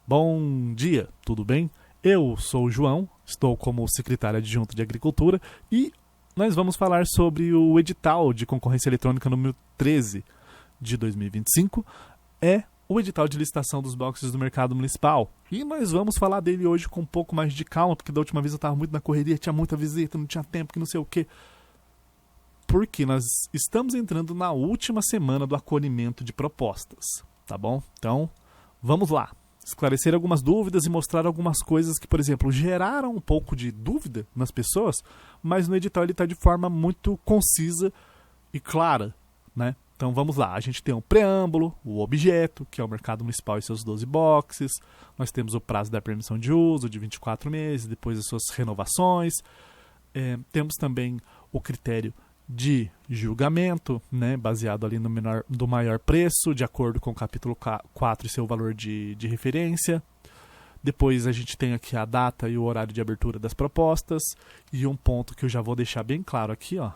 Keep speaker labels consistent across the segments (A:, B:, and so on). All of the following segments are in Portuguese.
A: Bom dia, tudo bem? Eu sou o João, estou como secretário adjunto de Agricultura e nós vamos falar sobre o edital de concorrência eletrônica número 13 de 2025, é o edital de licitação dos boxes do mercado municipal. E nós vamos falar dele hoje com um pouco mais de calma, porque da última vez eu estava muito na correria, tinha muita visita, não tinha tempo, que não sei o quê. Porque nós estamos entrando na última semana do acolhimento de propostas, tá bom? Então, vamos lá. Esclarecer algumas dúvidas e mostrar algumas coisas que, por exemplo, geraram um pouco de dúvida nas pessoas, mas no edital ele está de forma muito concisa e clara, né? Então vamos lá, a gente tem um preâmbulo, o objeto, que é o mercado municipal e seus 12 boxes, nós temos o prazo da permissão de uso de 24 meses, depois as suas renovações, temos também o critério de julgamento, né, baseado ali do maior preço, de acordo com o capítulo 4 e seu valor de referência. Depois a gente tem aqui a data e o horário de abertura das propostas. E um ponto que eu já vou deixar bem claro aqui, ó.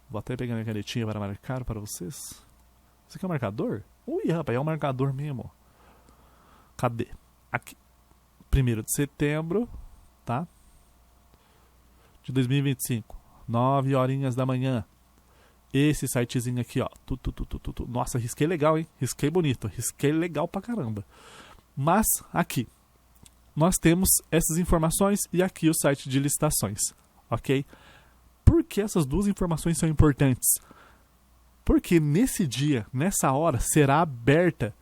A: Vou até pegar minha canetinha para marcar para vocês. Isso aqui é um marcador? Ui, rapaz, é um marcador mesmo. Cadê? Aqui. 1º de setembro, tá? De 2025. 9 horinhas da manhã. Esse sitezinho aqui, ó. Nossa, risquei legal, hein? Risquei bonito. Risquei legal pra caramba. Mas, aqui. Nós temos essas informações e aqui o site de licitações. Ok? Por que essas duas informações são importantes? Porque nesse dia, nessa hora, será aberta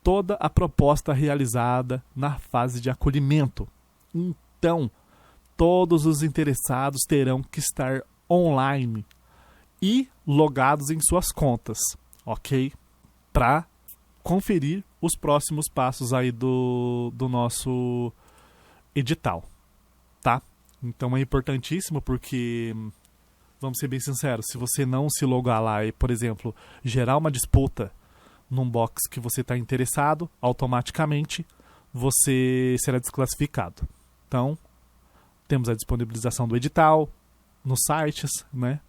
A: toda a proposta realizada na fase de acolhimento. Então, todos os interessados terão que estar online e logados em suas contas, ok? Para conferir os próximos passos aí do nosso edital, tá? Então é importantíssimo porque, vamos ser bem sinceros, se você não se logar lá e, por exemplo, gerar uma disputa num box que você está interessado, automaticamente você será desclassificado. Então, temos a disponibilização do edital nos sites, né?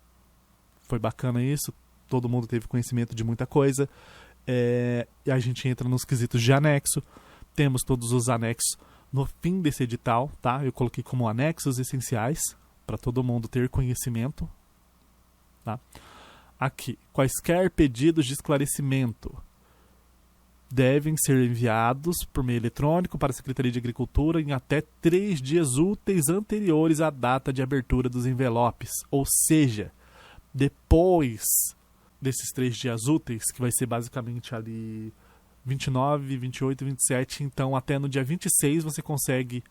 A: Foi bacana isso, todo mundo teve conhecimento de muita coisa. E a gente entra nos quesitos de anexo. Temos todos os anexos no fim desse edital, tá? Eu coloquei como anexos essenciais para todo mundo ter conhecimento, tá? Aqui, quaisquer pedidos de esclarecimento devem ser enviados por meio eletrônico para a Secretaria de Agricultura em até 3 dias úteis anteriores à data de abertura dos envelopes. Ou seja, depois desses 3 dias úteis, que vai ser basicamente ali 29, 28 e 27, então até no dia 26 você consegue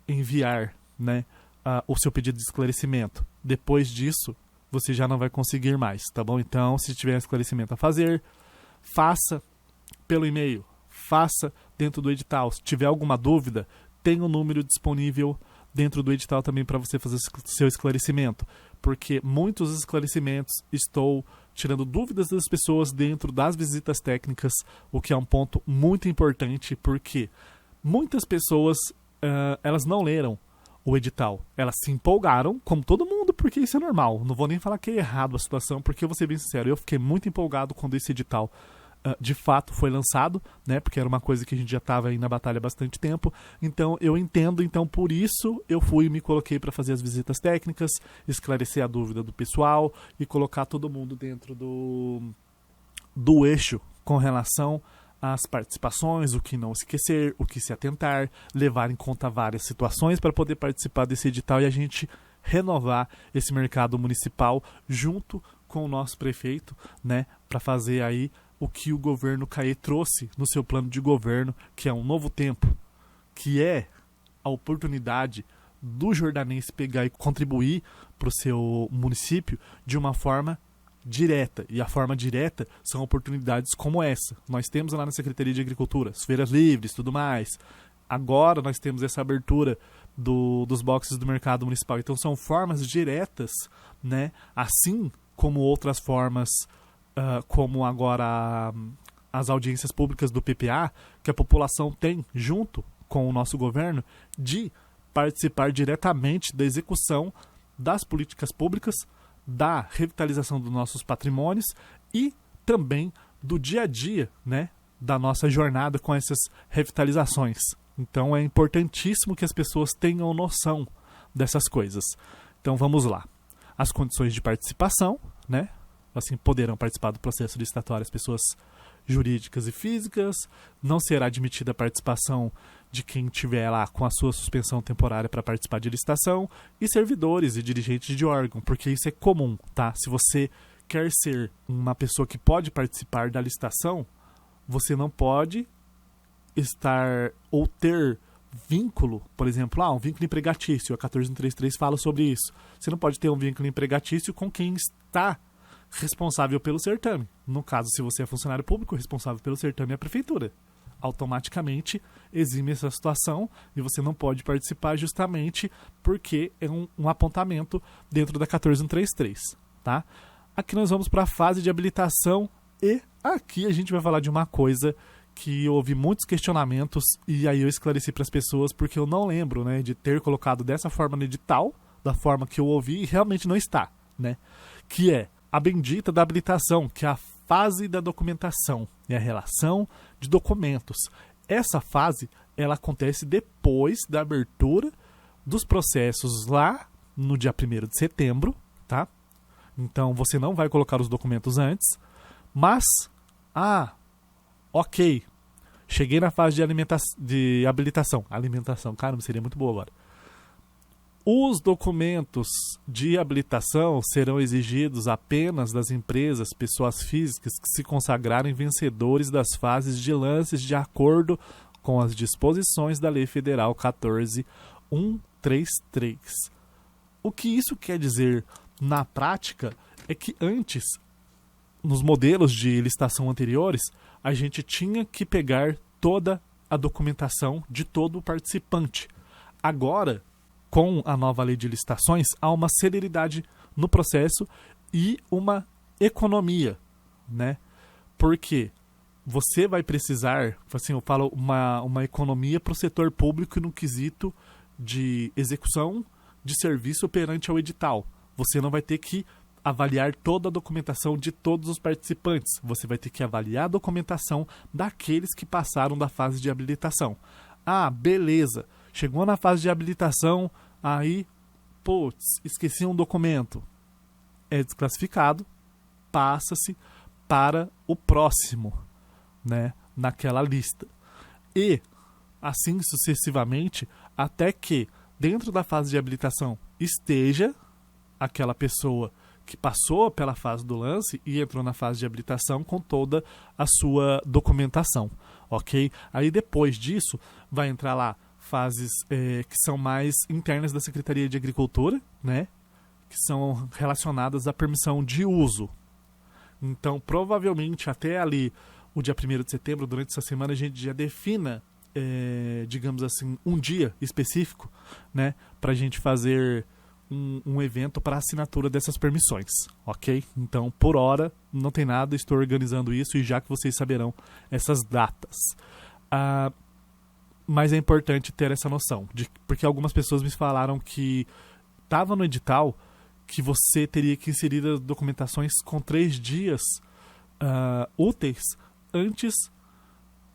A: enviar, né, o seu pedido de esclarecimento. Depois disso, você já não vai conseguir mais, tá bom? Então, se tiver esclarecimento a fazer, faça pelo e-mail, faça dentro do edital. Se tiver alguma dúvida, tem um número disponível dentro do edital também para você fazer seu esclarecimento, porque muitos esclarecimentos estou tirando dúvidas das pessoas dentro das visitas técnicas, o que é um ponto muito importante, porque muitas pessoas elas não leram o edital, elas se empolgaram, como todo mundo, porque isso é normal. Não vou nem falar que é errado a situação, porque eu vou ser bem sincero, eu fiquei muito empolgado quando esse edital de fato foi lançado, né? Porque era uma coisa que a gente já estava aí na batalha há bastante tempo. Então eu entendo, então por isso eu fui e me coloquei para fazer as visitas técnicas, esclarecer a dúvida do pessoal e colocar todo mundo dentro do eixo com relação às participações, o que não esquecer, o que se atentar, levar em conta várias situações para poder participar desse edital e a gente renovar esse mercado municipal junto com o nosso prefeito, né? Para fazer aí o que o governo Caê trouxe no seu plano de governo, que é um novo tempo, que é a oportunidade do jordanense pegar e contribuir para o seu município de uma forma direta. E a forma direta são oportunidades como essa. Nós temos lá na Secretaria de Agricultura, as feiras livres, tudo mais. Agora nós temos essa abertura dos boxes do mercado municipal. Então são formas diretas, né? Assim como outras formas, como agora as audiências públicas do PPA, que a população tem junto com o nosso governo, de participar diretamente da execução das políticas públicas, da revitalização dos nossos patrimônios e também do dia a dia, né, da nossa jornada com essas revitalizações. Então é importantíssimo que as pessoas tenham noção dessas coisas. Então vamos lá. As condições de participação, né? Assim, poderão participar do processo licitatório as pessoas jurídicas e físicas, não será admitida a participação de quem tiver lá com a sua suspensão temporária para participar de licitação, e servidores e dirigentes de órgão, porque isso é comum, tá? Se você quer ser uma pessoa que pode participar da licitação, você não pode estar ou ter vínculo, por exemplo, um vínculo empregatício, a 14133 fala sobre isso. Você não pode ter um vínculo empregatício com quem está responsável pelo certame. No caso, se você é funcionário público, responsável pelo certame é a prefeitura. Automaticamente exime essa situação e você não pode participar justamente porque é um apontamento dentro da 14133, tá? Aqui nós vamos para a fase de habilitação e aqui a gente vai falar de uma coisa que houve muitos questionamentos e aí eu esclareci para as pessoas porque eu não lembro, né, de ter colocado dessa forma no edital, da forma que eu ouvi, e realmente não está, né? Que é a bendita da habilitação, que é a fase da documentação e a relação de documentos. Essa fase, ela acontece depois da abertura dos processos lá no dia 1º de setembro, tá? Então você não vai colocar os documentos antes, mas, ok, cheguei na fase de habilitação. Alimentação, caramba, seria muito boa agora. Os documentos de habilitação serão exigidos apenas das empresas, pessoas físicas que se consagrarem vencedores das fases de lances de acordo com as disposições da Lei Federal 14.133. O que isso quer dizer na prática é que antes, nos modelos de licitação anteriores, a gente tinha que pegar toda a documentação de todo o participante. Agora, com a nova lei de licitações, há uma celeridade no processo e uma economia, né? Porque você vai precisar, assim, eu falo uma economia para o setor público no quesito de execução de serviço perante ao edital. Você não vai ter que avaliar toda a documentação de todos os participantes. Você vai ter que avaliar a documentação daqueles que passaram da fase de habilitação. Beleza. Chegou na fase de habilitação, aí, esqueci um documento. É desclassificado, passa-se para o próximo, né, naquela lista. E, assim sucessivamente, até que, dentro da fase de habilitação, esteja aquela pessoa que passou pela fase do lance e entrou na fase de habilitação com toda a sua documentação, ok? Aí, depois disso, vai entrar lá fases que são mais internas da Secretaria de Agricultura, né? Que são relacionadas à permissão de uso. Então, provavelmente, até ali, o dia 1º de setembro, durante essa semana, a gente já defina, digamos assim, um dia específico, né? Para a gente fazer um evento para assinatura dessas permissões, ok? Então, por hora, não tem nada, estou organizando isso e já que vocês saberão essas datas. Mas é importante ter essa noção, porque algumas pessoas me falaram que estava no edital que você teria que inserir as documentações com 3 dias úteis antes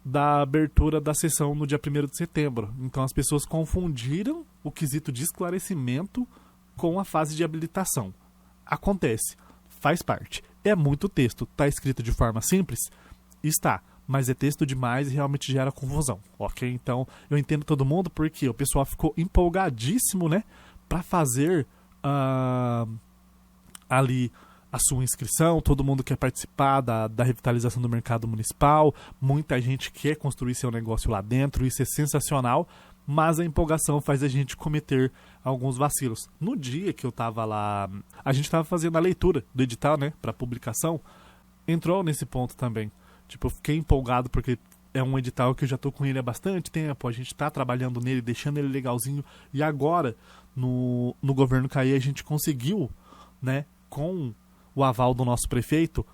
A: da abertura da sessão no dia 1º de setembro. Então as pessoas confundiram o quesito de esclarecimento com a fase de habilitação. Acontece, faz parte. É muito texto, está escrito de forma simples? Está. Mas é texto demais e realmente gera confusão, ok? Então, eu entendo todo mundo porque o pessoal ficou empolgadíssimo, né? Para fazer ali a sua inscrição, todo mundo quer participar da revitalização do mercado municipal, muita gente quer construir seu negócio lá dentro, isso é sensacional, mas a empolgação faz a gente cometer alguns vacilos. No dia que eu estava lá, a gente estava fazendo a leitura do edital, né? Para publicação, entrou nesse ponto também. Tipo, eu fiquei empolgado porque é um edital que eu já estou com ele há bastante tempo, a gente está trabalhando nele, deixando ele legalzinho, e agora, no governo Caí, a gente conseguiu, né, com o aval do nosso prefeito,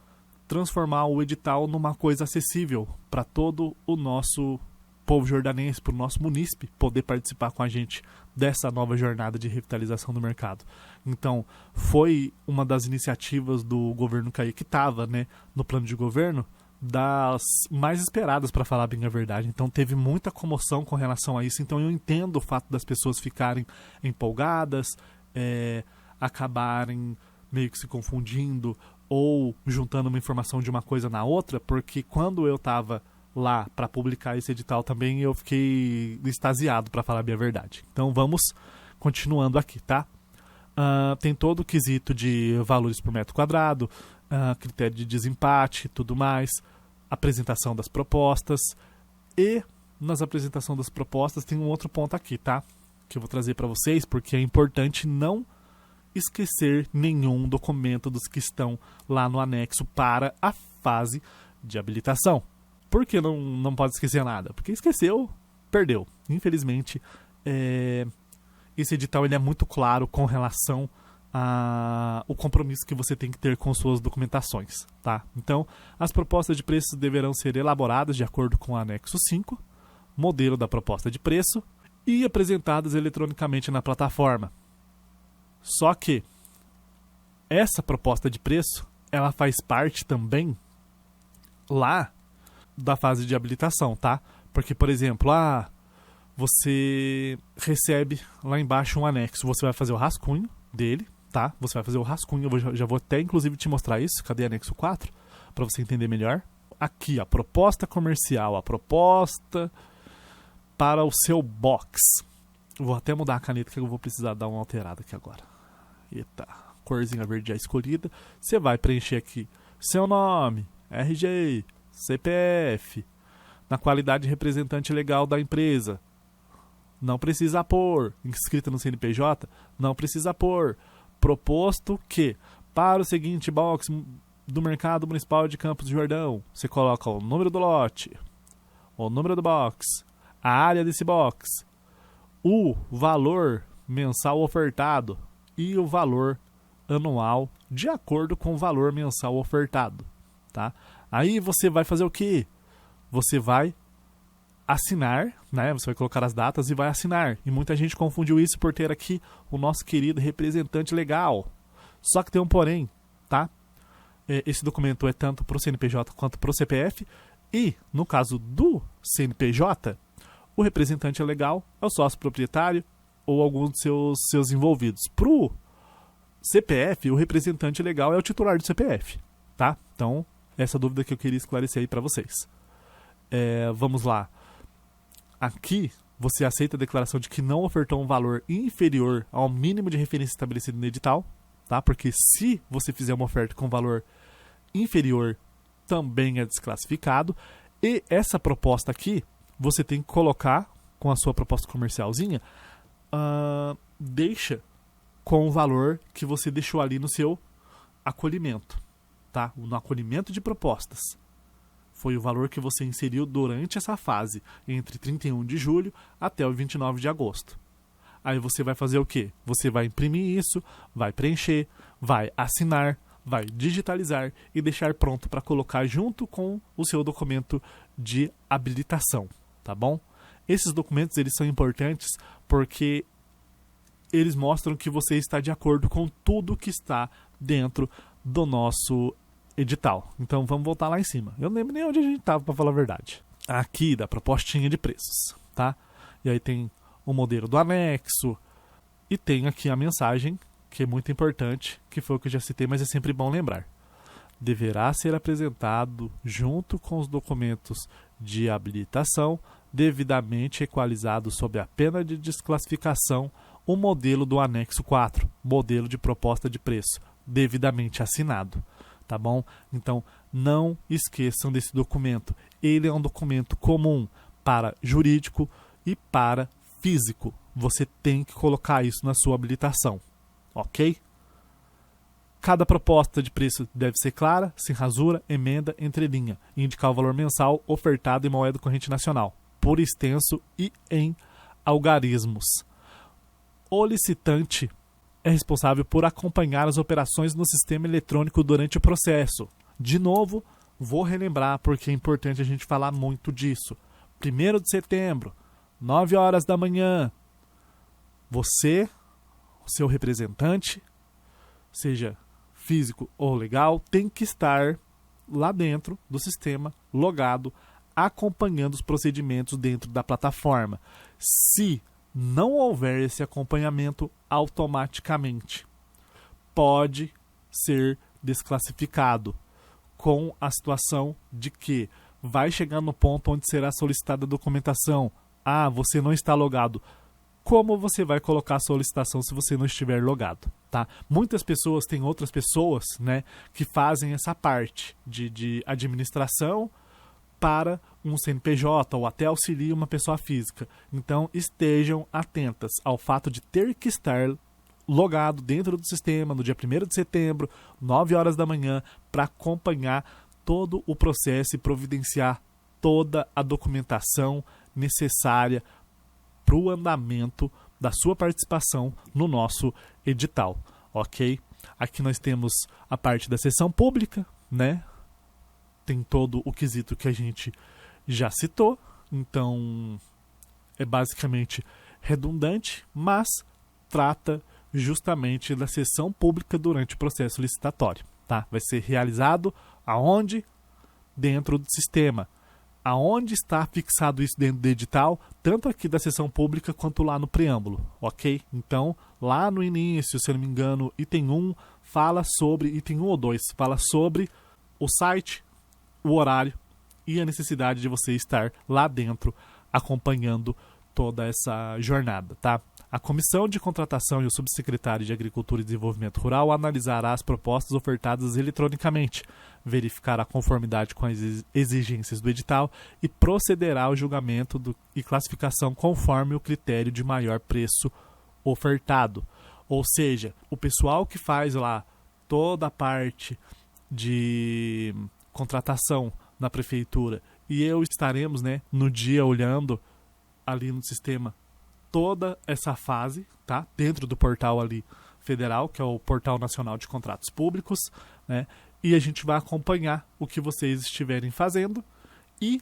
A: transformar o edital numa coisa acessível para todo o nosso povo jordanense, para o nosso munícipe poder participar com a gente dessa nova jornada de revitalização do mercado. Então, foi uma das iniciativas do governo Caí que estava, né, no plano de governo, das mais esperadas, para falar bem a verdade. Então teve muita comoção com relação a isso. Então eu entendo o fato das pessoas ficarem empolgadas, acabarem meio que se confundindo ou juntando uma informação de uma coisa na outra, porque quando eu estava lá para publicar esse edital também eu fiquei extasiado, para falar bem a verdade. Então vamos continuando aqui, tá? Tem todo o quesito de valores por metro quadrado, critério de desempate e tudo mais, apresentação das propostas. E nas apresentações das propostas tem um outro ponto aqui, tá? Que eu vou trazer para vocês, porque é importante não esquecer nenhum documento dos que estão lá no anexo para a fase de habilitação. Por que não pode esquecer nada? Porque esqueceu, perdeu. Infelizmente, esse edital ele é muito claro com relação ao compromisso que você tem que ter com suas documentações, tá? Então, as propostas de preços deverão ser elaboradas de acordo com o anexo 5, modelo da proposta de preço, e apresentadas eletronicamente na plataforma. Só que essa proposta de preço, ela faz parte também lá da fase de habilitação, tá? Porque, por exemplo, você recebe lá embaixo um anexo, você vai fazer o rascunho dele, tá? Você vai fazer o rascunho, eu já vou até inclusive te mostrar isso, cadê anexo 4? Para você entender melhor. Aqui, a proposta comercial, a proposta para o seu box. Vou até mudar a caneta que eu vou precisar dar uma alterada aqui agora. Eita, corzinha verde já escolhida. Você vai preencher aqui seu nome, RG, CPF, na qualidade de representante legal da empresa. Não precisa pôr. Inscrita no CNPJ? Não precisa pôr. Proposto que, para o seguinte box do Mercado Municipal de Campos do Jordão, você coloca o número do lote, o número do box, a área desse box, o valor mensal ofertado e o valor anual de acordo com o valor mensal ofertado, tá? Aí você vai fazer o quê? Você vai assinar, né? Você vai colocar as datas e vai assinar. E muita gente confundiu isso por ter aqui o nosso querido representante legal. Só que tem um porém, tá? Esse documento é tanto para o CNPJ quanto para o CPF. E, no caso do CNPJ, o representante legal é o sócio proprietário ou algum dos seus envolvidos. Para o CPF, o representante legal é o titular do CPF, tá? Então, essa dúvida que eu queria esclarecer aí para vocês. Vamos lá. Aqui, você aceita a declaração de que não ofertou um valor inferior ao mínimo de referência estabelecido no edital, tá? Porque se você fizer uma oferta com valor inferior, também é desclassificado. E essa proposta aqui, você tem que colocar com a sua proposta comercialzinha, deixa com o valor que você deixou ali no seu acolhimento, tá? No acolhimento de propostas. Foi o valor que você inseriu durante essa fase, entre 31 de julho até o 29 de agosto. Aí você vai fazer o quê? Você vai imprimir isso, vai preencher, vai assinar, vai digitalizar e deixar pronto para colocar junto com o seu documento de habilitação, tá bom? Esses documentos eles são importantes porque eles mostram que você está de acordo com tudo que está dentro do nosso edital. Então vamos voltar lá em cima. Eu não lembro nem onde a gente estava, para falar a verdade. Aqui da propostinha de preços, tá? E aí tem o modelo do anexo e tem aqui a mensagem, que é muito importante, que foi o que eu já citei, mas é sempre bom lembrar. Deverá ser apresentado junto com os documentos de habilitação, devidamente equalizado sob a pena de desclassificação, o modelo do anexo 4, modelo de proposta de preço, devidamente assinado. Tá bom? Então, não esqueçam desse documento. Ele é um documento comum para jurídico e para físico. Você tem que colocar isso na sua habilitação. Ok? Cada proposta de preço deve ser clara, sem rasura, emenda, entrelinha, e indicar o valor mensal ofertado em moeda corrente nacional, por extenso e em algarismos. O licitante é responsável por acompanhar as operações no sistema eletrônico durante o processo. De novo, vou relembrar porque é importante a gente falar muito disso. 1º de setembro, 9 horas da manhã, você, o seu representante, seja físico ou legal, tem que estar lá dentro do sistema, logado, acompanhando os procedimentos dentro da plataforma. Se não houver esse acompanhamento, automaticamente pode ser desclassificado, com a situação de que vai chegar no ponto onde será solicitada a documentação. Ah, você não está logado. Como você vai colocar a solicitação se você não estiver logado? Tá? Muitas pessoas têm outras pessoas, né, que fazem essa parte de administração para um CNPJ ou até auxilia uma pessoa física. Então estejam atentas ao fato de ter que estar logado dentro do sistema no dia 1º de setembro, 9 horas da manhã, para acompanhar todo o processo e providenciar toda a documentação necessária para o andamento da sua participação no nosso edital, ok? Aqui nós temos a parte da sessão pública, né? Tem todo o quesito que a gente já citou, então é basicamente redundante, mas trata justamente da sessão pública durante o processo licitatório, tá? Vai ser realizado aonde? Dentro do sistema. Aonde está fixado isso dentro do edital, tanto aqui da sessão pública quanto lá no preâmbulo, ok? Então, lá no início, se eu não me engano, item 1 fala sobre, item 1 ou 2, fala sobre o site, o horário e a necessidade de você estar lá dentro acompanhando toda essa jornada, tá? A Comissão de Contratação e o Subsecretário de Agricultura e Desenvolvimento Rural analisará as propostas ofertadas eletronicamente, verificará a conformidade com as exigências do edital e procederá ao julgamento e classificação conforme o critério de maior preço ofertado. Ou seja, o pessoal que faz lá toda a parte de contratação na prefeitura e eu estaremos, né, no dia olhando ali no sistema toda essa fase, tá? Dentro do portal ali federal, que é o Portal Nacional de Contratos Públicos, né? E a gente vai acompanhar o que vocês estiverem fazendo e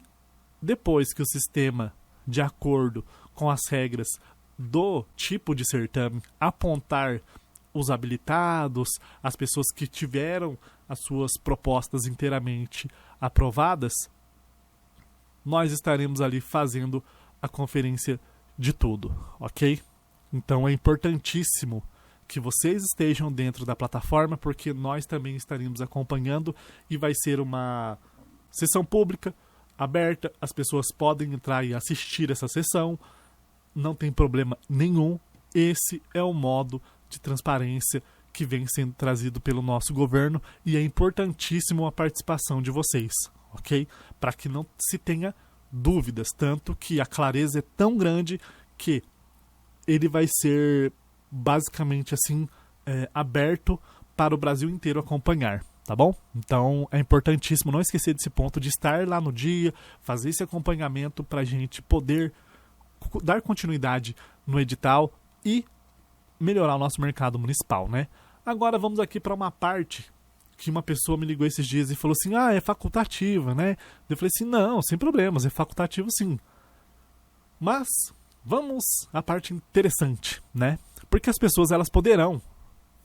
A: depois que o sistema, de acordo com as regras do tipo de certame, apontar os habilitados, as pessoas que tiveram as suas propostas inteiramente aprovadas, nós estaremos ali fazendo a conferência de tudo, ok? Então é importantíssimo que vocês estejam dentro da plataforma, porque nós também estaremos acompanhando e vai ser uma sessão pública, aberta, as pessoas podem entrar e assistir essa sessão, não tem problema nenhum. Esse é o modo de transparência que vem sendo trazido pelo nosso governo e é importantíssimo a participação de vocês, ok? Para que não se tenha dúvidas, tanto que a clareza é tão grande que ele vai ser basicamente assim aberto para o Brasil inteiro acompanhar, tá bom? Então é importantíssimo não esquecer desse ponto de estar lá no dia, fazer esse acompanhamento para a gente poder dar continuidade no edital e melhorar o nosso mercado municipal, né? Agora vamos aqui para uma parte que uma pessoa me ligou esses dias e falou assim, é facultativa, né? Eu falei assim, não, sem problemas, é facultativo sim. Mas vamos à parte interessante, né? Porque as pessoas elas poderão,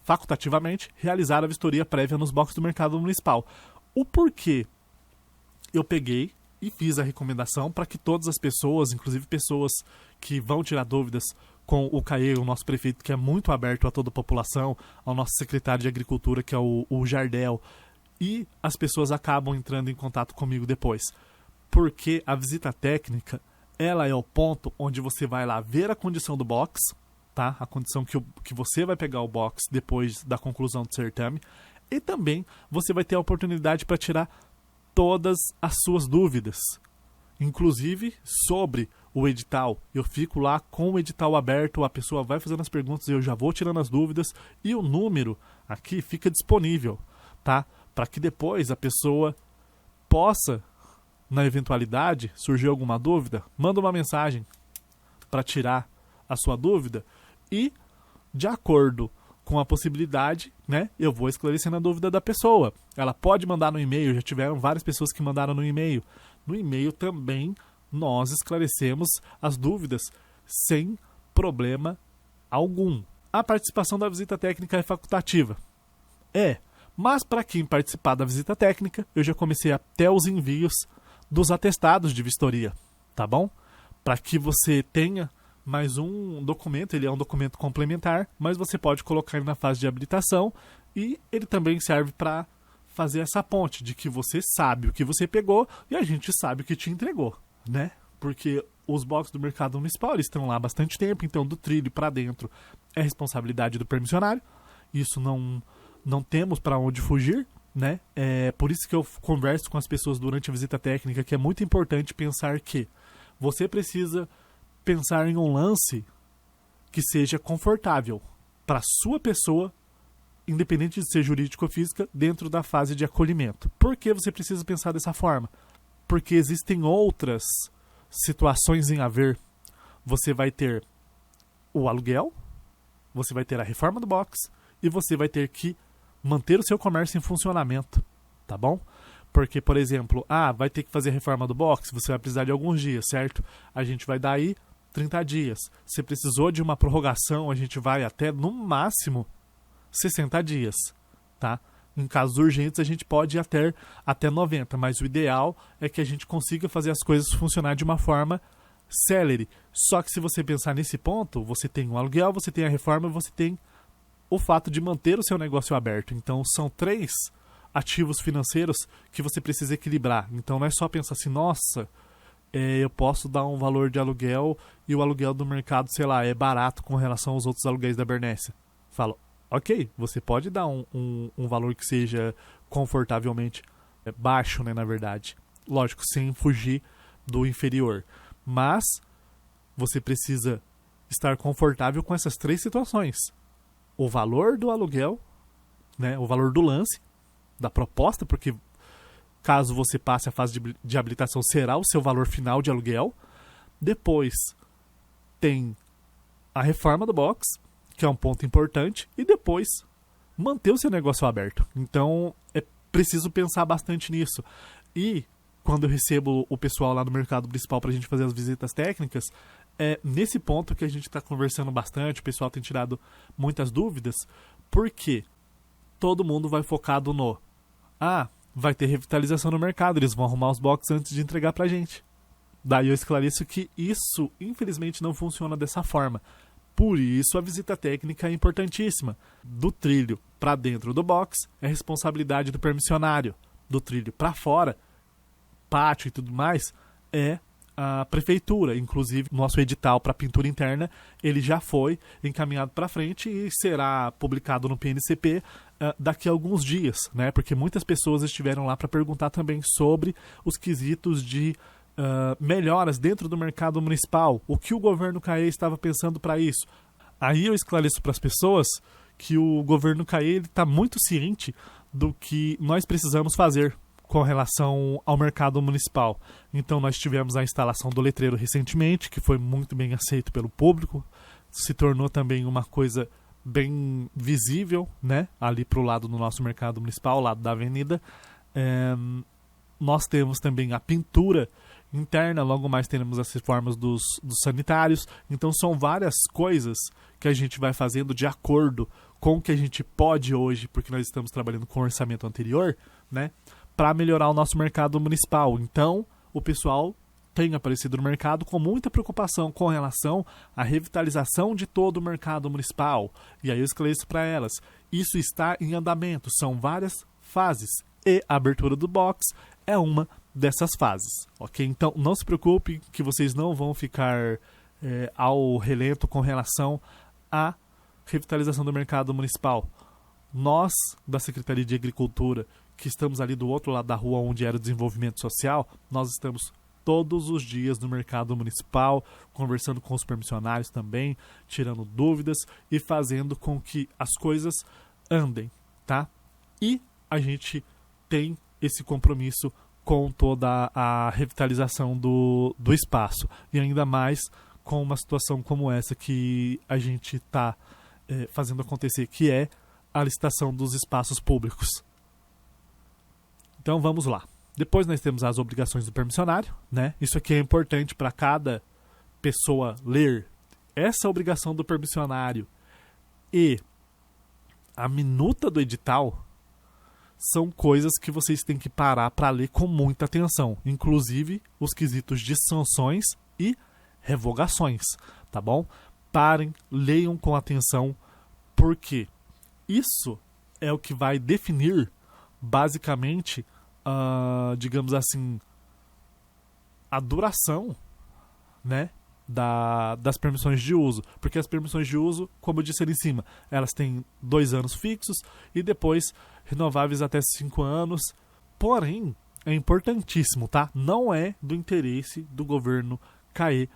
A: facultativamente, realizar a vistoria prévia nos boxes do mercado municipal. O porquê eu peguei e fiz a recomendação para que todas as pessoas, inclusive pessoas que vão tirar dúvidas com o CAE, o nosso prefeito, que é muito aberto a toda a população, ao nosso secretário de Agricultura, que é o Jardel, e as pessoas acabam entrando em contato comigo depois. Porque a visita técnica, ela é o ponto onde você vai lá ver a condição do box, tá? A condição que você vai pegar o box depois da conclusão do certame, e também você vai ter a oportunidade para tirar todas as suas dúvidas, inclusive sobre o edital. Eu fico lá com o edital aberto, a pessoa vai fazendo as perguntas, eu já vou tirando as dúvidas e o número aqui fica disponível, tá? Para que depois a pessoa possa, na eventualidade, surgir alguma dúvida, manda uma mensagem para tirar a sua dúvida e, de acordo com a possibilidade, né, eu vou esclarecendo a dúvida da pessoa. Ela pode mandar no e-mail, já tiveram várias pessoas que mandaram no e-mail. No e-mail também nós esclarecemos as dúvidas sem problema algum. A participação da visita técnica é facultativa. Mas para quem participar da visita técnica, eu já comecei até os envios dos atestados de vistoria, tá bom? Para que você tenha mais um documento, ele é um documento complementar, mas você pode colocar ele na fase de habilitação e ele também serve para fazer essa ponte de que você sabe o que você pegou e a gente sabe o que te entregou, né? Porque os boxes do mercado municipal eles estão lá há bastante tempo, então do trilho para dentro é responsabilidade do permissionário. Isso não temos para onde fugir, né? É por isso que eu converso com as pessoas durante a visita técnica que é muito importante pensar que você precisa pensar em um lance que seja confortável para sua pessoa, independente de ser jurídico ou física, dentro da fase de acolhimento. Por que você precisa pensar dessa forma? Porque existem outras situações em haver. Você vai ter o aluguel, você vai ter a reforma do box e você vai ter que manter o seu comércio em funcionamento, tá bom? Porque, por exemplo, vai ter que fazer a reforma do box, você vai precisar de alguns dias, certo? A gente vai dar aí 30 dias. Se precisou de uma prorrogação, a gente vai até, no máximo, 60 dias, tá? Em casos urgentes, a gente pode ir até 90, mas o ideal é que a gente consiga fazer as coisas funcionar de uma forma célere. Só que se você pensar nesse ponto, você tem o aluguel, você tem a reforma, você tem o fato de manter o seu negócio aberto. Então, são 3 ativos financeiros que você precisa equilibrar. Então, não é só pensar assim, nossa, eu posso dar um valor de aluguel e o aluguel do mercado, sei lá, é barato com relação aos outros aluguéis da Bernécia. Falo, ok, você pode dar um valor que seja confortavelmente baixo, né, na verdade. Lógico, sem fugir do inferior. Mas você precisa estar confortável com essas 3 situações. O valor do aluguel, né, o valor do lance, da proposta, porque caso você passe a fase de habilitação, será o seu valor final de aluguel. Depois tem a reforma do box, que é um ponto importante, e depois manter o seu negócio aberto. Então é preciso pensar bastante nisso. E quando eu recebo o pessoal lá no mercado municipal para a gente fazer as visitas técnicas, é nesse ponto que a gente está conversando bastante, o pessoal tem tirado muitas dúvidas, porque todo mundo vai focado no vai ter revitalização no mercado, eles vão arrumar os boxes antes de entregar pra gente. Daí eu esclareço que isso, infelizmente, não funciona dessa forma. Por isso a visita técnica é importantíssima. Do trilho para dentro do box é responsabilidade do permissionário. Do trilho para fora, pátio e tudo mais, é a prefeitura. Inclusive, nosso edital para pintura interna, ele já foi encaminhado para frente e será publicado no PNCP daqui a alguns dias, né? Porque muitas pessoas estiveram lá para perguntar também sobre os quesitos de melhoras dentro do mercado municipal. O que o governo CAE estava pensando para isso? Aí eu esclareço para as pessoas que o governo CAE está muito ciente do que nós precisamos fazer com relação ao mercado municipal. Então nós tivemos a instalação do letreiro recentemente, que foi muito bem aceito pelo público, se tornou também uma coisa bem visível, né, ali para o lado do nosso mercado municipal, ao lado da avenida. Nós temos também a pintura interna, logo mais teremos as reformas dos sanitários. Então são várias coisas que a gente vai fazendo de acordo com o que a gente pode hoje, porque nós estamos trabalhando com o orçamento anterior, né, para melhorar o nosso mercado municipal. Então, o pessoal tem aparecido no mercado com muita preocupação com relação à revitalização de todo o mercado municipal. E aí eu esclareço para elas. Isso está em andamento, são várias fases. E a abertura do box é uma dessas fases, ok? Então, não se preocupe que vocês não vão ficar ao relento com relação à revitalização do mercado municipal. Nós, da Secretaria de Agricultura, que estamos ali do outro lado da rua onde era o desenvolvimento social, nós estamos todos os dias no mercado municipal, conversando com os permissionários também, tirando dúvidas e fazendo com que as coisas andem, tá? E a gente tem esse compromisso com toda a revitalização do espaço. E ainda mais com uma situação como essa que a gente está fazendo acontecer, que é a licitação dos espaços públicos. Então vamos lá. Depois nós temos as obrigações do permissionário, né? Isso aqui é importante para cada pessoa ler. Essa obrigação do permissionário e a minuta do edital são coisas que vocês têm que parar para ler com muita atenção, inclusive os quesitos de sanções e revogações, tá bom? Parem, leiam com atenção, porque isso é o que vai definir, basicamente, digamos assim, a duração, né, das permissões de uso. Porque as permissões de uso, como eu disse ali em cima, elas têm 2 anos fixos e depois renováveis até 5 anos. Porém, é importantíssimo, tá? Não é do interesse do governo CAE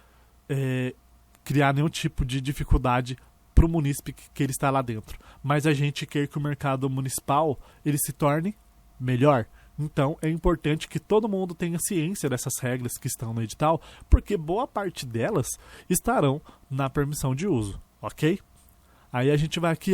A: criar nenhum tipo de dificuldade para o munícipe que ele está lá dentro. Mas a gente quer que o mercado municipal ele se torne melhor. Então, é importante que todo mundo tenha ciência dessas regras que estão no edital, porque boa parte delas estarão na permissão de uso, ok? Aí a gente vai aqui,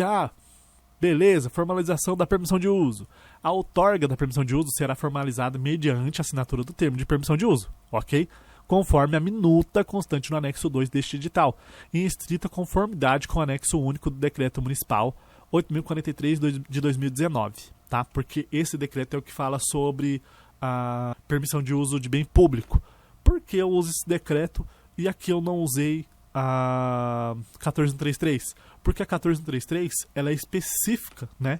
A: beleza, formalização da permissão de uso. A outorga da permissão de uso será formalizada mediante a assinatura do termo de permissão de uso, ok? Conforme a minuta constante no anexo 2 deste edital, em estrita conformidade com o anexo único do Decreto Municipal 8.043 de 2019, tá? Porque esse decreto é o que fala sobre a permissão de uso de bem público. Por que eu uso esse decreto e aqui eu não usei a 1433? Porque a 1433 ela é específica, né?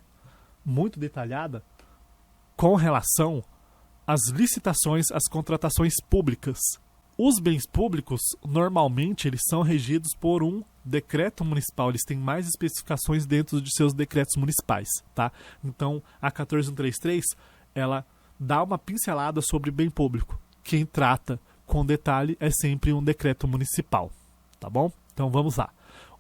A: Muito detalhada com relação às licitações, às contratações públicas. Os bens públicos, normalmente, eles são regidos por um decreto municipal. Eles têm mais especificações dentro de seus decretos municipais, tá? Então, a 1433, ela dá uma pincelada sobre bem público. Quem trata com detalhe é sempre um decreto municipal, tá bom? Então, vamos lá.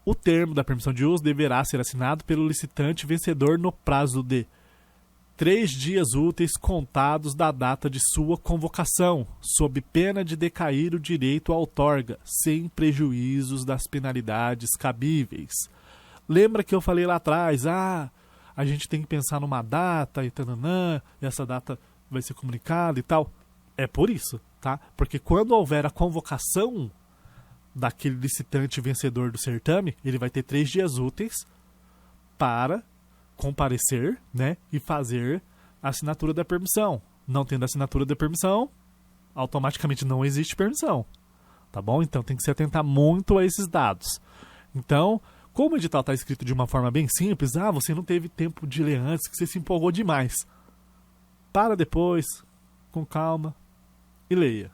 A: O termo da permissão de uso deverá ser assinado pelo licitante vencedor no prazo de 3 dias úteis contados da data de sua convocação, sob pena de decair o direito à outorga, sem prejuízos das penalidades cabíveis. Lembra que eu falei lá atrás, a gente tem que pensar numa data e tananã, e essa data vai ser comunicada e tal? É por isso, tá? Porque quando houver a convocação daquele licitante vencedor do certame, ele vai ter 3 dias úteis para comparecer, né, e fazer a assinatura da permissão. Não tendo a assinatura da permissão, automaticamente não existe permissão, tá bom? Então tem que se atentar muito a esses dados. Então, como o edital está escrito de uma forma bem simples, você não teve tempo de ler antes, que você se empolgou demais. Para depois, com calma, e leia,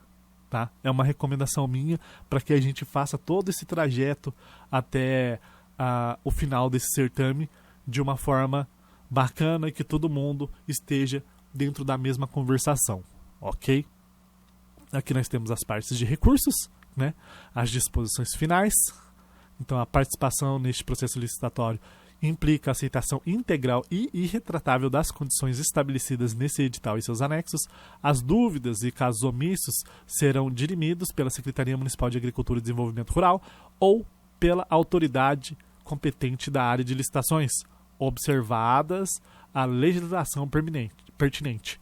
A: tá? É uma recomendação minha para que a gente faça todo esse trajeto até o final desse certame de uma forma bacana e que todo mundo esteja dentro da mesma conversação, ok? Aqui nós temos as partes de recursos, né? As disposições finais. Então, a participação neste processo licitatório implica a aceitação integral e irretratável das condições estabelecidas nesse edital e seus anexos. As dúvidas e casos omissos serão dirimidos pela Secretaria Municipal de Agricultura e Desenvolvimento Rural ou pela autoridade competente da área de licitações, observadas a legislação pertinente.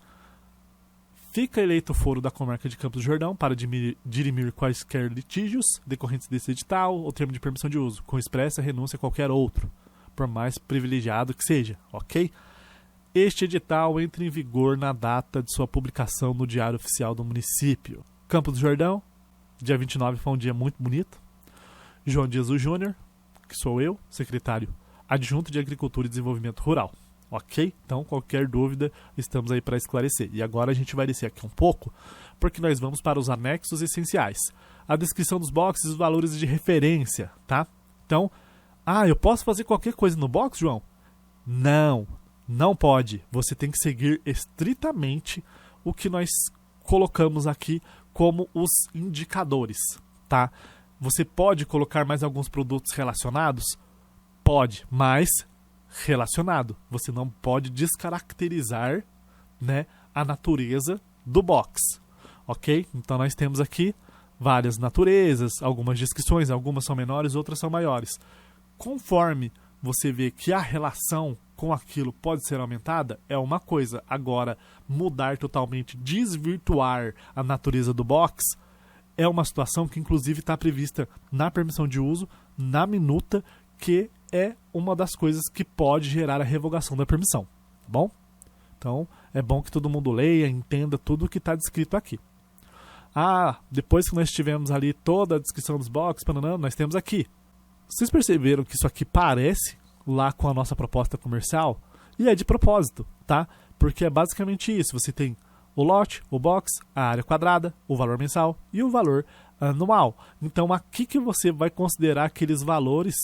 A: Fica eleito o foro da comarca de Campos do Jordão para dirimir quaisquer litígios decorrentes desse edital ou termo de permissão de uso, com expressa renúncia a qualquer outro, por mais privilegiado que seja, ok? Este edital entra em vigor na data de sua publicação no Diário Oficial do município. Campos do Jordão, dia 29 foi um dia muito bonito. João Dias Júnior, que sou eu, secretário adjunto de Agricultura e Desenvolvimento Rural, ok? Então, qualquer dúvida, estamos aí para esclarecer. E agora a gente vai descer aqui um pouco, porque nós vamos para os anexos essenciais. A descrição dos boxes e os valores de referência, tá? Então, eu posso fazer qualquer coisa no box, João? Não pode. Você tem que seguir estritamente o que nós colocamos aqui como os indicadores, tá? Você pode colocar mais alguns produtos relacionados? Pode, mas relacionado. Você não pode descaracterizar, né, a natureza do box, ok? Então nós temos aqui várias naturezas, algumas descrições, algumas são menores, outras são maiores. Conforme você vê que a relação com aquilo pode ser aumentada, é uma coisa. Agora, mudar totalmente, desvirtuar a natureza do box, é uma situação que inclusive está prevista na permissão de uso, na minuta, que é uma das coisas que pode gerar a revogação da permissão, tá bom? Então, é bom que todo mundo leia, entenda tudo o que está descrito aqui. Depois que nós tivemos ali toda a descrição dos boxes, nós temos aqui. Vocês perceberam que isso aqui parece lá com a nossa proposta comercial? E é de propósito, tá? Porque é basicamente isso. Você tem o lote, o box, a área quadrada, o valor mensal e o valor anual. Então, aqui que você vai considerar aqueles valores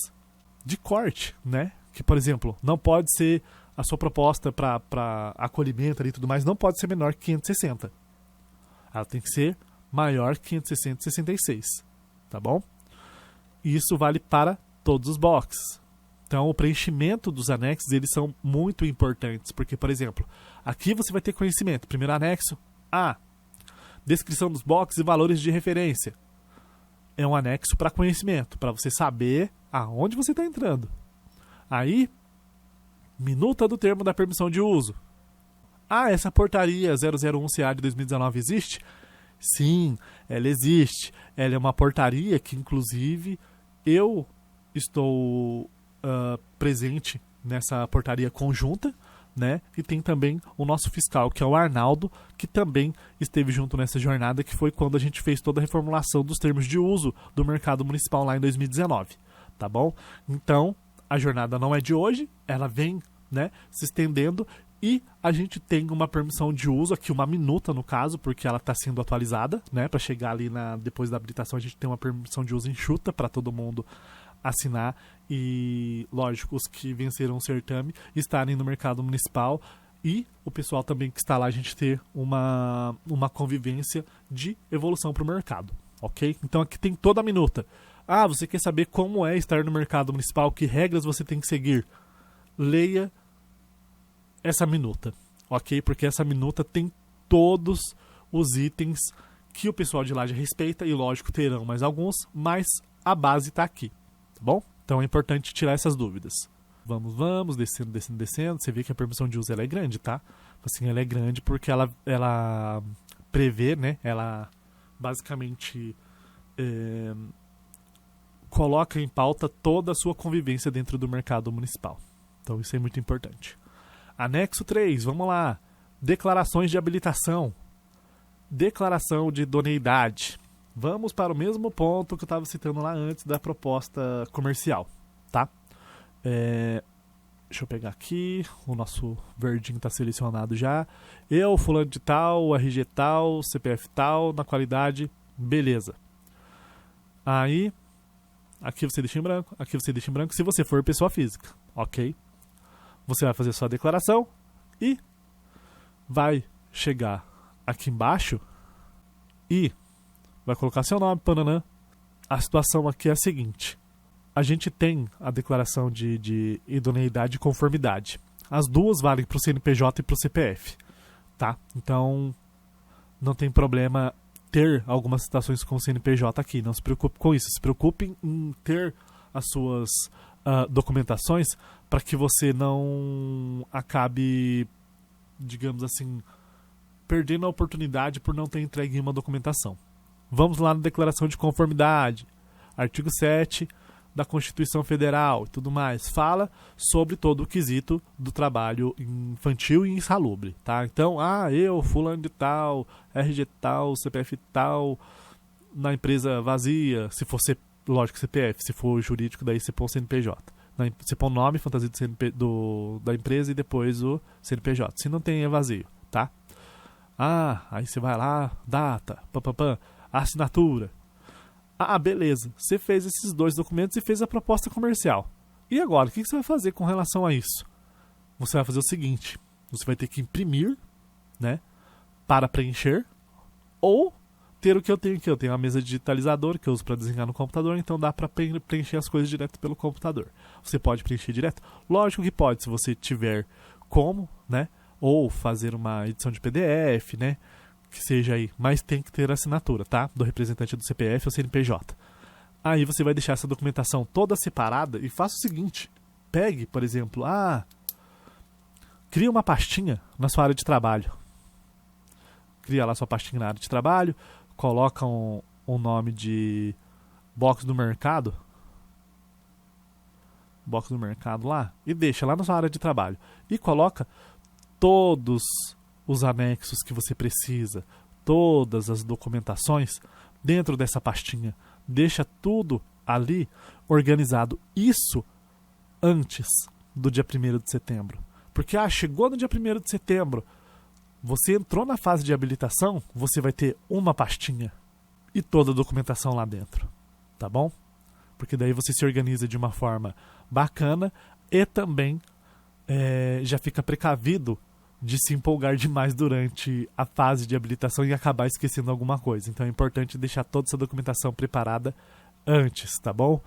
A: de corte, né? Que, por exemplo, não pode ser a sua proposta para acolhimento e tudo mais, não pode ser menor que 560. Ela tem que ser maior que 566, tá bom? E isso vale para todos os boxes. Então, o preenchimento dos anexos, eles são muito importantes, porque, por exemplo, aqui você vai ter conhecimento. Primeiro anexo, descrição dos boxes e valores de referência. É um anexo para conhecimento, para você saber aonde você está entrando. Aí, minuta do termo da permissão de uso. Essa portaria 001-CA de 2019 existe? Sim, ela existe. Ela é uma portaria que, inclusive, eu estou presente nessa portaria conjunta, né? E tem também o nosso fiscal, que é o Arnaldo, que também esteve junto nessa jornada, que foi quando a gente fez toda a reformulação dos termos de uso do mercado municipal lá em 2019, tá bom? Então, a jornada não é de hoje, ela vem, né, se estendendo, e a gente tem uma permissão de uso aqui, uma minuta no caso, porque ela está sendo atualizada, né? Para chegar ali depois da habilitação, a gente tem uma permissão de uso enxuta para todo mundo assinar e, lógico, os que venceram o certame estarem no mercado municipal e o pessoal também que está lá, a gente ter uma convivência de evolução para o mercado, ok? Então aqui tem toda a minuta. Você quer saber como é estar no mercado municipal, que regras você tem que seguir? Leia essa minuta, ok? Porque essa minuta tem todos os itens que o pessoal de lá já respeita e, lógico, terão mais alguns, mas a base está aqui, tá bom? Então é importante tirar essas dúvidas. Vamos, descendo. Você vê que a permissão de uso ela é grande, tá? Assim, ela é grande porque ela prevê, né? Ela basicamente coloca em pauta toda a sua convivência dentro do mercado municipal. Então isso é muito importante. Anexo 3, vamos lá. Declarações de habilitação. Declaração de idoneidade. Vamos para o mesmo ponto que eu estava citando lá antes da proposta comercial, tá? Deixa eu pegar aqui. O nosso verdinho está selecionado já. Eu, fulano de tal, RG tal, CPF tal, na qualidade, beleza. Aí, aqui você deixa em branco, aqui você deixa em branco se você for pessoa física, ok? Você vai fazer sua declaração e vai chegar aqui embaixo e vai colocar seu nome, pananã. A situação aqui é a seguinte. A gente tem a declaração de idoneidade e conformidade. As duas valem para o CNPJ e para o CPF, tá? Então, não tem problema ter algumas situações com o CNPJ aqui. Não se preocupe com isso. Se preocupe em ter as suas documentações para que você não acabe, digamos assim, perdendo a oportunidade por não ter entregue uma documentação. Vamos lá na declaração de conformidade. Artigo 7 da Constituição Federal e tudo mais. Fala sobre todo o quesito do trabalho infantil e insalubre, tá? Então, eu, fulano de tal, RG tal, CPF tal, na empresa vazia, se for lógico, CPF, se for jurídico, daí você põe o CNPJ. Você põe o nome, fantasia da empresa e depois o CNPJ. Se não tem, é vazio, tá? Aí você vai lá, data, assinatura. Beleza. Você fez esses dois documentos e fez a proposta comercial. E agora, o que você vai fazer com relação a isso? Você vai fazer o seguinte. Você vai ter que imprimir, né, para preencher, ou ter o que eu tenho aqui. Eu tenho uma mesa digitalizadora que eu uso para desenhar no computador, então dá para preencher as coisas direto pelo computador. Você pode preencher direto? Lógico que pode, se você tiver como, né, ou fazer uma edição de PDF, né, que seja aí, mas tem que ter a assinatura, tá? Do representante do CPF ou CNPJ. Aí você vai deixar essa documentação toda separada e faça o seguinte. Pegue, por exemplo, cria uma pastinha na sua área de trabalho. Cria lá sua pastinha na área de trabalho, coloca um nome de box do mercado lá e deixa lá na sua área de trabalho. E coloca todos os anexos que você precisa, todas as documentações dentro dessa pastinha. Deixa tudo ali organizado. Isso antes do dia 1º de setembro. Porque chegou no dia 1º de setembro, você entrou na fase de habilitação, você vai ter uma pastinha e toda a documentação lá dentro. Tá bom? Porque daí você se organiza de uma forma bacana e também já fica precavido de se empolgar demais durante a fase de habilitação e acabar esquecendo alguma coisa. Então é importante deixar toda essa documentação preparada antes, tá bom?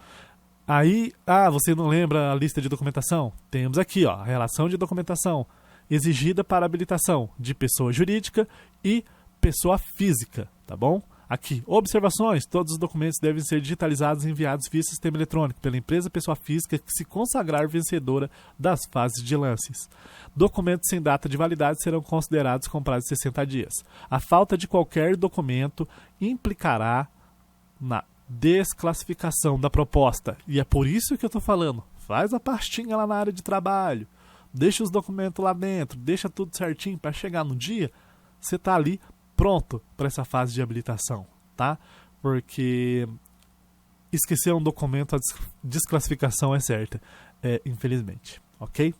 A: Aí, você não lembra a lista de documentação? Temos aqui, ó, a relação de documentação exigida para habilitação de pessoa jurídica e pessoa física, tá bom? Aqui, observações, todos os documentos devem ser digitalizados e enviados via sistema eletrônico pela empresa pessoa física que se consagrar vencedora das fases de lances. Documentos sem data de validade serão considerados com prazo de 60 dias. A falta de qualquer documento implicará na desclassificação da proposta. E é por isso que eu estou falando, faz a pastinha lá na área de trabalho, deixa os documentos lá dentro, deixa tudo certinho para chegar no dia, você tá ali pronto para essa fase de habilitação, tá? Porque esquecer um documento, a desclassificação é certa, infelizmente, ok?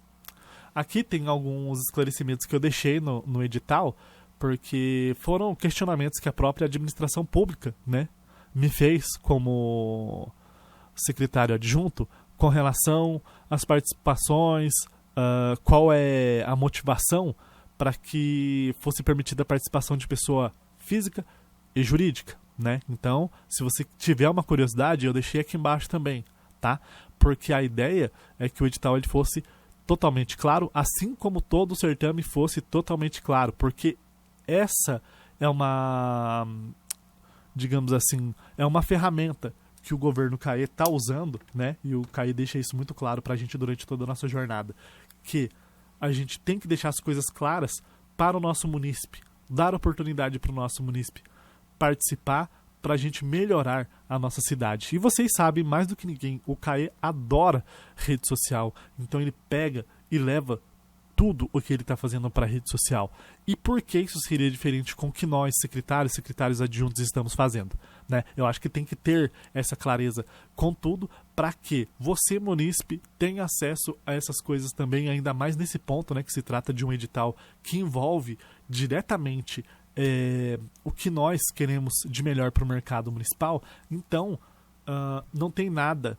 A: Aqui tem alguns esclarecimentos que eu deixei no edital, porque foram questionamentos que a própria administração pública, né, me fez como secretário adjunto com relação às participações, qual é a motivação para que fosse permitida a participação de pessoa física e jurídica, né? Então, se você tiver uma curiosidade, eu deixei aqui embaixo também, tá? Porque a ideia é que o edital ele fosse totalmente claro, assim como todo o certame fosse totalmente claro, porque essa é uma, digamos assim, é uma ferramenta que o governo CAE está usando, né? E o CAE deixa isso muito claro para a gente durante toda a nossa jornada, que a gente tem que deixar as coisas claras para o nosso munícipe, dar oportunidade para o nosso munícipe participar para a gente melhorar a nossa cidade. E vocês sabem, mais do que ninguém, o CAE adora rede social, então ele pega e leva tudo o que ele está fazendo para a rede social. E por que isso seria diferente com o que nós, secretários adjuntos, estamos fazendo? Né? Eu acho que tem que ter essa clareza com tudo para que você, munícipe, tenha acesso a essas coisas também, ainda mais nesse ponto, né, que se trata de um edital que envolve diretamente o que nós queremos de melhor para o mercado municipal. Então, não tem nada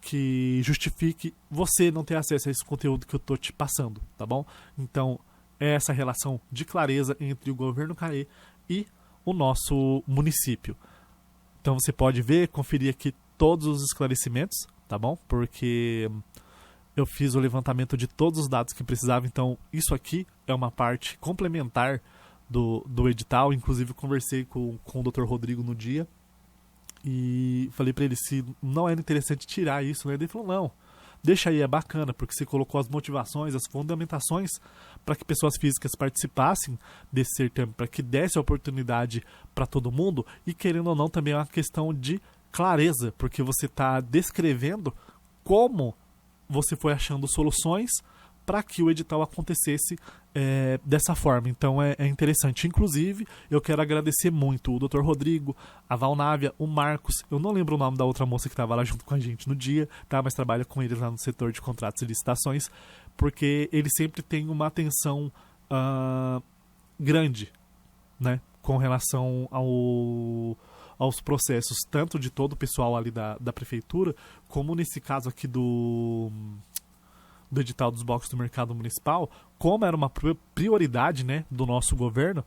A: que justifique você não ter acesso a esse conteúdo que eu tô te passando, tá bom? Então, é essa relação de clareza entre o governo CAE e o nosso município. Então, você pode ver, conferir aqui todos os esclarecimentos, tá bom? Porque eu fiz o levantamento de todos os dados que precisava, então isso aqui é uma parte complementar do edital. Inclusive, conversei com o Dr. Rodrigo no dia, e falei pra ele se não era interessante tirar isso, né? Ele falou, não, deixa aí, é bacana, porque você colocou as motivações, as fundamentações para que pessoas físicas participassem desse certame, para que desse a oportunidade para todo mundo, e querendo ou não também é uma questão de clareza, porque você está descrevendo como você foi achando soluções para que o edital acontecesse dessa forma. Então é interessante. Inclusive, eu quero agradecer muito o Dr. Rodrigo, a Valnávia, o Marcos, eu não lembro o nome da outra moça que estava lá junto com a gente no dia, tá? Mas trabalha com eles lá no setor de contratos e licitações, porque ele sempre tem uma atenção grande, né, com relação aos processos, tanto de todo o pessoal ali da prefeitura, como nesse caso aqui do edital dos blocos do mercado municipal. Como era uma prioridade, né, do nosso governo,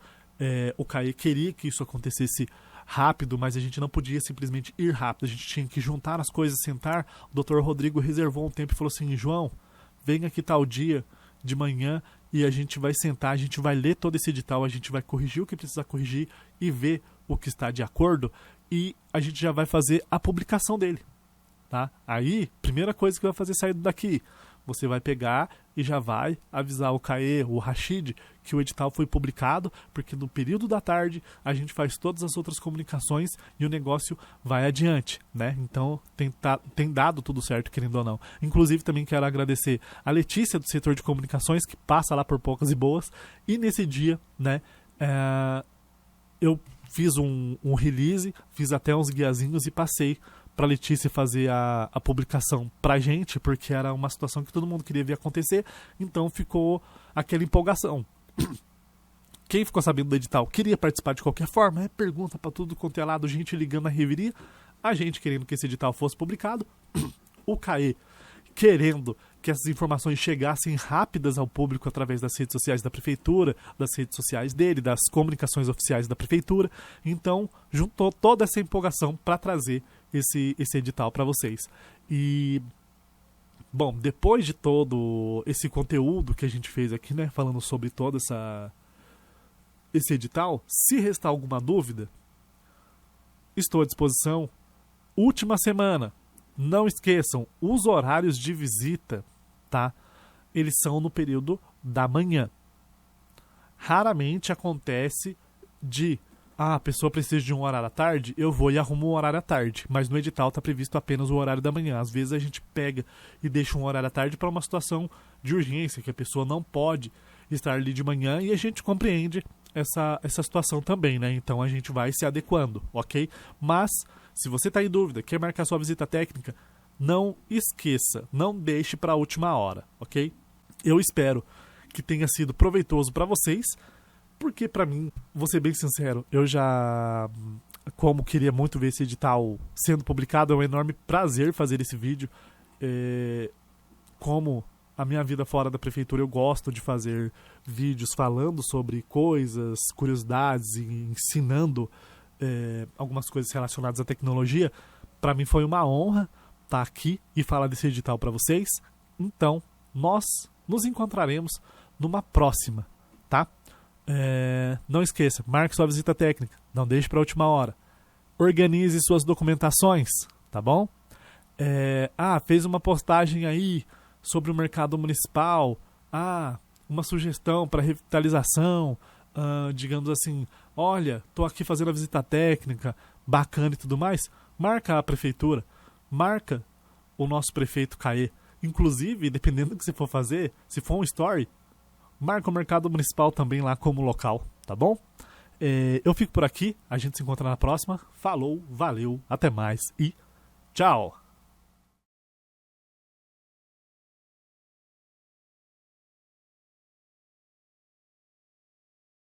A: o CAE queria que isso acontecesse rápido, mas a gente não podia simplesmente ir rápido, a gente tinha que juntar as coisas, sentar. O Dr. Rodrigo reservou um tempo e falou assim, João, vem aqui tal dia de manhã e a gente vai sentar, a gente vai ler todo esse edital, a gente vai corrigir o que precisa corrigir e ver o que está de acordo, e a gente já vai fazer a publicação dele, tá? Aí, primeira coisa que vai fazer sair daqui, você vai pegar e já vai avisar o CAE, o Rashid, que o edital foi publicado, porque no período da tarde a gente faz todas as outras comunicações e o negócio vai adiante, né? Então tem dado tudo certo, querendo ou não. Inclusive também quero agradecer a Letícia do setor de comunicações, que passa lá por poucas e boas, e nesse dia, né, eu fiz um release, fiz até uns guiazinhos e passei para Letícia fazer a publicação pra gente, porque era uma situação que todo mundo queria ver acontecer, então ficou aquela empolgação. Quem ficou sabendo do edital queria participar de qualquer forma, pergunta pra tudo quanto é lado, gente ligando na reveria, a gente querendo que esse edital fosse publicado, o CAE querendo que essas informações chegassem rápidas ao público através das redes sociais da prefeitura, das redes sociais dele, das comunicações oficiais da prefeitura. Então, juntou toda essa empolgação para trazer esse edital para vocês. E, bom, depois de todo esse conteúdo que a gente fez aqui, né, falando sobre todo esse edital, se restar alguma dúvida, estou à disposição. Última semana. Não esqueçam, os horários de visita, tá? Eles são no período da manhã. Raramente acontece a pessoa precisa de um horário à tarde, eu vou e arrumo um horário à tarde. Mas no edital está previsto apenas o horário da manhã. Às vezes a gente pega e deixa um horário à tarde para uma situação de urgência, que a pessoa não pode estar ali de manhã, e a gente compreende essa situação também, né? Então a gente vai se adequando, ok? Mas se você está em dúvida, quer marcar sua visita técnica, não esqueça, não deixe para a última hora, ok? Eu espero que tenha sido proveitoso para vocês, porque para mim, vou ser bem sincero, eu já, como queria muito ver esse edital sendo publicado, é um enorme prazer fazer esse vídeo. Como a minha vida fora da prefeitura, eu gosto de fazer vídeos falando sobre coisas, curiosidades e ensinando algumas coisas relacionadas à tecnologia. Para mim foi uma honra estar aqui e falar desse edital para vocês. Então, nós nos encontraremos numa próxima, tá? Não esqueça, marque sua visita técnica, não deixe para a última hora. Organize suas documentações, tá bom? Fez uma postagem aí sobre o mercado municipal, uma sugestão para revitalização, digamos assim, olha, estou aqui fazendo a visita técnica, bacana e tudo mais, marca a prefeitura, marca o nosso prefeito CAE. Inclusive, dependendo do que você for fazer, se for um story, marca o mercado municipal também lá como local, tá bom? Eu fico por aqui, a gente se encontra na próxima. Falou, valeu, até mais e tchau!